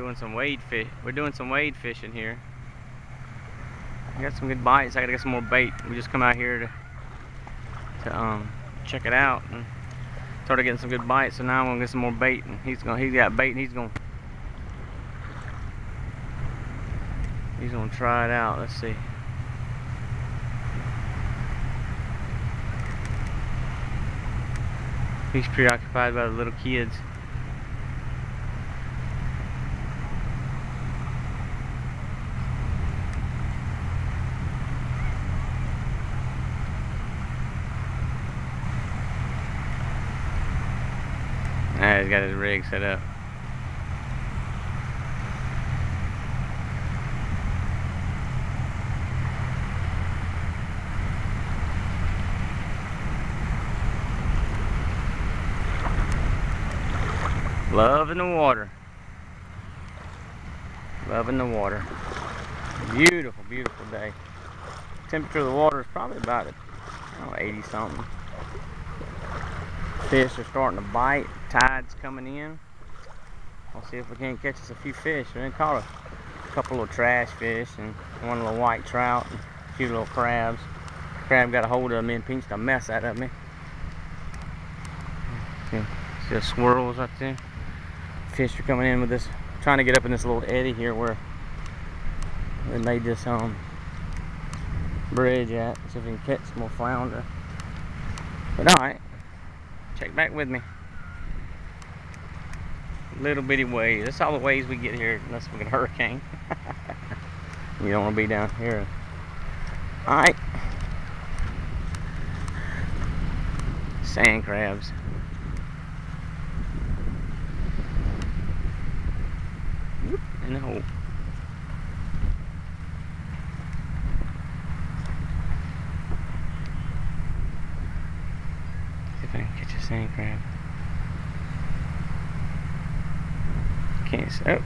doing some wade fish. We're doing some wade fishing here. I got some good bites. I gotta get some more bait. We just come out here to check it out and started getting some good bites. So now I'm gonna get some more bait, and he's got bait, and he's gonna try it out. Let's see. He's preoccupied by the little kids. He's got his rig set up. Loving the water. Loving the water. Beautiful, beautiful day. Temperature of the water is probably about 80 something. Fish are starting to bite. Tide's coming in. We'll see if we can't catch us a few fish. We caught a couple of trash fish and one little white trout and a few little crabs. Crab got a hold of me and pinched a mess out of me. See the swirls right there? Fish are coming in with this, trying to get up in this little eddy here where they made this bridge at. See if we can catch some more flounder. But alright, check back with me. Little bitty waves. That's all the waves we get here unless we get a hurricane. You don't want to be down here. Alright. Sand crabs. In the hole. See if I can catch a sand crab. Can't see. Oh,